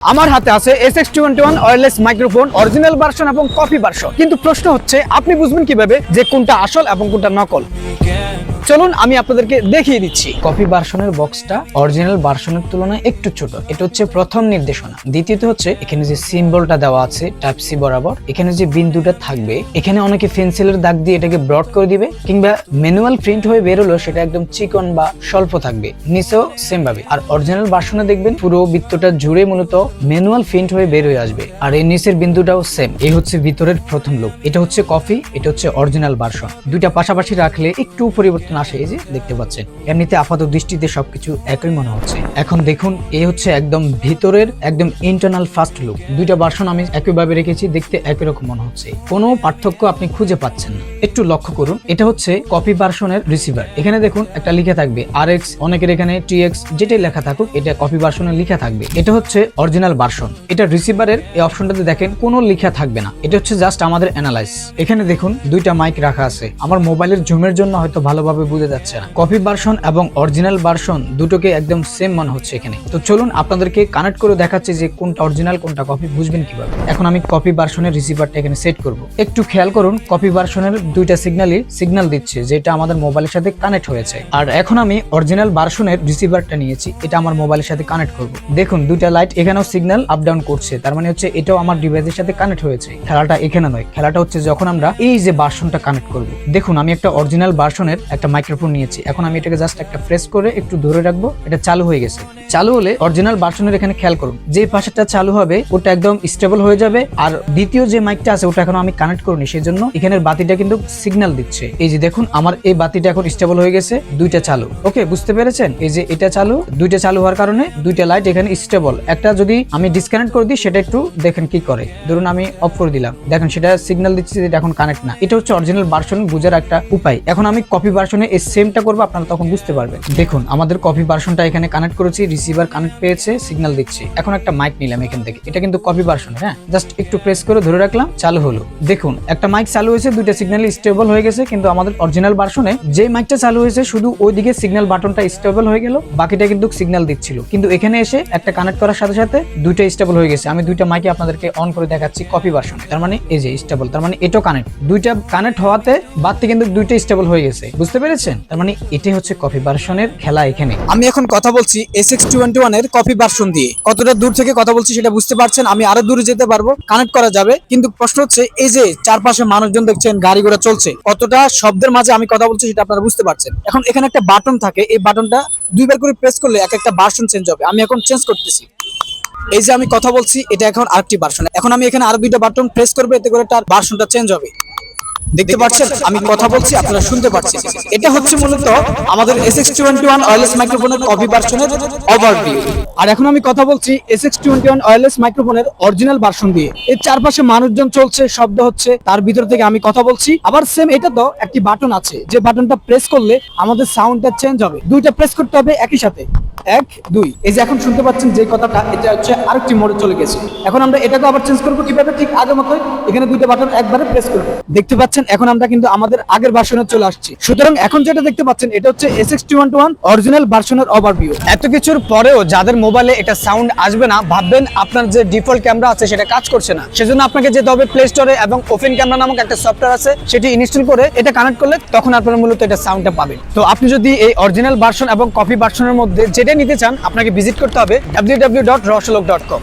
আমার হাতে আছে SX21 wireless microphone original version এবং কপি ভার্সন। কিন্তু প্রশ্ন হচ্ছে আপনি বুঝবেন কিভাবে যে কোনটা আসল এবং কোনটা নকল? চলুন আমি আপনাদেরকে দেখিয়ে দিচ্ছি। কপি ভার্সনের বক্সটা অরিজিনাল ভার্সনের তুলনায় একটু ছোট। এটা হচ্ছে প্রথম নির্দেশনা। দ্বিতীয়ত হচ্ছে এখানে যে সিম্বলটা দেওয়া আছে টাইপ সি বরাবর, এখানে যে বিন্দুটা থাকবে, এখানে অনেকে পেন্সিলের দাগ দিয়ে এটাকে ব্রড করে দিবে, কিংবা ম্যানুয়াল প্রিন্ট হয়ে বেরোলো সেটা একদম চিকন বা স্বল্প থাকবে। নিচেও সেম ভাবে। আর অরিজিনাল ভার্সনে দেখবেন পুরো বৃত্তটা জুড়ে মূলত ম্যানুয়াল প্রিন্ট হয়ে বের হয়ে আসবে। আর এই নিচের বিন্দুটাও সেম। এই হচ্ছে ভিতরের প্রথম লুক। এটা হচ্ছে কপি, এটা হচ্ছে অরিজিনাল ভার্সন। দুইটা পাশাপাশি রাখলে একটু পরিবর্তন আসে, এই যে দেখতে পাচ্ছেন। এমনিতে আপাত দৃষ্টিতে সবকিছু একই মনে হচ্ছে। এখন দেখুন, এই হচ্ছে একদম ভিতরের একদম ইন্টারনাল ফার্স্ট লুক। দুইটা ভার্সন আমি একইভাবে রেখেছি, দেখতে একই রকম মনে হচ্ছে। কোনো পার্থক্য আপনি খুঁজে পাচ্ছেন না। একটু লক্ষ্য করুন, এটা হচ্ছে কপি ভার্সনের রিসিভার। এখানে দেখুন একটা লেখা থাকবে RX, অনেকের এখানে TX, যেটাই লেখা থাকুক এটা কপি ভার্সনে লেখা থাকবে। এটা হচ্ছে অরিজিনাল ভার্সন। এটা রিসিভারের এই অপশনটাতে দেখেন কোনো লেখা থাকবে না। এটা হচ্ছে জাস্ট আমাদের অ্যানালাইজ। এখানে দেখুন দুইটা মাইক রাখা আছে। আমার মোবাইলের জুমের জন্য হয়তো ভালোভাবে বোঝা যাচ্ছে না। কপি ভার্সন এবং অরিজিনাল ভার্সন দুটোকে একদম সেম মনে হচ্ছে এখানে। তো চলুন আপনাদেরকে কানেক্ট করে দেখাচ্ছি যে কোনটা অরিজিনাল কোনটা কপি, বুঝবেন কিভাবে। এখন আমি কপি ভার্সনের রিসিভারটা এখানে সেট করব। একটু খেয়াল করুন, কপি ভার্সনের দুইটা সিগন্যাল দিচ্ছে যেটা আমাদের মোবাইলের সাথে কানেক্ট হয়েছে। আর এখন আমি অরিজিনাল ভার্সনের রিসিভারটা নিয়েছি, এটা আমার মোবাইলের সাথে কানেক্ট করব। দেখুন দুইটা লাইট এখানেও সিগন্যাল আপ ডাউন করছে, তার মানে হচ্ছে এটাও আমার ডিভাইসের সাথে কানেক্ট হয়েছে। খেলাটা এখানে নয়, খেলাটা হচ্ছে যখন আমরা এই যে ভার্সনটা কানেক্ট করব। দেখুন আমি একটা অরিজিনাল ভার্সনের একটা মাইক্রোফোন নিয়েছি। এখন আমি এটাকে জাস্ট একটা প্রেস করে একটু ধরে রাখবো, এটা চালু হয়ে গেছে। চালু হলে অরিজিনাল ভার্সনের এখানে খেয়াল করুন, যে পাশেটা চালু হবে ওটা একদম স্টেবল হয়ে যাবে। আর দ্বিতীয় যে মাইকটা আছে ওটা এখন আমি কানেক্ট করিনি, সেজন্য এখানের বাতিটা কিন্তু সিগন্যাল দিচ্ছে। এই যে দেখুন আমার এই বাতিটা এখন স্টেবল হয়ে গেছে, দুইটা চালু। ওকে, বুঝতে পেরেছেন? এই যে এটা চালু, দুইটা চালু হওয়ার কারণে দুইটা লাইট এখানে স্টেবল। একটা যদি আমি ডিসকানেক্ট করে দিই সেটা একটু দেখেন কি করে। ধরুন আমি অফ করে দিলাম, দেখেন সেটা সিগন্যাল দিচ্ছে যে এটা এখন কানেক্ট না। এটা হচ্ছে অরিজিনাল ভার্সন বোঝার একটা উপায়। এখন আমি কপি ভার্সনে এই সেমটা করবো, আপনারা তখন বুঝতে পারবেন। দেখুন আমাদের কপি ভার্সনটা এখানে কানেক্ট করেছি, রিসিভার কানেক্ট পেয়েছে, সিগন্যাল দিচ্ছে। এখন একটা মাইক নিলাম এখান থেকে, এটা কিন্তু কপি ভার্সন। হ্যাঁ, জাস্ট একটু প্রেস করে ধরে রাখলাম, চালু হলো। দেখুন একটা মাইক চালু হয়েছে, দুইটা সিগন্যাল স্টেবল হয়ে গেছে। কিন্তু আমাদের অরিজিনাল ভার্সনে যে মাইকটা চালু হয়েছে শুধু ওইদিকে সিগন্যাল বাটনটা স্টেবল হয়ে গেল, বাকিটা কিন্তু সিগন্যাল দিচ্ছিল। কিন্তু এখানে এসে একটা কানেক্ট করার সাথে সাথে দুইটা স্টেবল হয়ে গেছে। আমি দুইটা মাইকে আপনাদেরকে অন করে দেখাচ্ছি কপি ভার্সনে। তার মানে এই যে স্টেবল, তার মানে এটাও কানেক্ট। দুইটা কানেক্ট হওয়াতে বাদতে কিন্তু দুইটা স্টেবল হয়ে গেছে, বুঝতে পেরেছেন? তার মানে এটাই হচ্ছে কপি ভার্সনের খেলা এখানে। আমি এখন কথা বলছি SX21 এর কপি ভার্সন দিয়ে। কতটা দূর থেকে কথা বলছি সেটা বুঝতে পারছেন। আমি আরো দূরে যেতে পারবো, কানেক্ট করা যাবে। কিন্তু প্রশ্ন হচ্ছে এই যে চারপাশে মানুষজন দেখছেন, গাড়ি ঘোড়া চলছে, কতটা শব্দের মাঝে আমি কথা বলছি সেটা আপনারা বুঝতে পারছেন। এখন এখানে একটা বাটন থাকে, এই বাটনটা দুইবার করে প্রেস করলে এক একটা ভার্সন চেঞ্জ হবে। আমি এখন চেঞ্জ করতেছি। এই যে আমি কথা বলছি এটা এখন আরেকটি ভার্সন। এখন আমি এখানে আরো দুইটা বাটন প্রেস করবো, এতে করে তার ভার্সনটা চেঞ্জ হবে। দেখতে পাচ্ছেন আমি কথা বলছি, আপনারা শুনতে পাচ্ছেন। এটা হচ্ছে মূলত আমাদের SX21 ওয়্যারলেস মাইক্রোফোনের কপি ভার্সনের ওভারভিউ। আর এখন আমি কথা বলছি SX21 ওয়্যারলেস মাইক্রোফোনের অরিজিনাল ভার্সন দিয়ে। এর চারপাশে মানুষজন চলছে, শব্দ হচ্ছে, তার ভিতর থেকে আমি কথা বলছি। আবার সেম এটা তো একটি বাটন আছে, যে বাটনটা প্রেস করলে আমাদের সাউন্ডটা চেঞ্জ হবে। দুইটা প্রেস করতে হবে একই সাথে, 1 2। এই যে এখন শুনতে পাচ্ছেন যে কথাটা, এটা হচ্ছে আরেকটি মোডে চলে গেছে। এখন আমরা এটাকে আবার চেঞ্জ করবো কিভাবে? ঠিক আগের মতোই এখানে দুইটা বাটন একবারে প্রেস করবো। দেখতে পাচ্ছেন এখন আমরা কিন্তু আমাদের আগের ভার্সনে চলে আসছি। সুতরাং এখন যেটা দেখতে পাচ্ছেন এটা হচ্ছে SX21 অরিজিনাল ভার্সনের ওভারভিউ। এত কিছুর পরেও যাদের মোবাইলে এটা সাউন্ড আসবে না, ভাববেন আপনার যে ডিফল্ট ক্যামেরা আছে সেটা কাজ করছে না। সেজন্য আপনাকে যেতে হবে প্লে স্টোরে এবং ওপেন ক্যামেরা নামক একটা সফটওয়্যার আছে, সেটি ইনস্টল করে এটা কানেক্ট করলে তখন আপনারা মূলত এটা সাউন্ডটা পাবেন। তো আপনি যদি এই অরিজিনাল ভার্সন এবং কপি ভার্সনের মধ্যে যেটা নিতে চান, আপনাকে ভিজিট করতে হবে www.rosalok.com।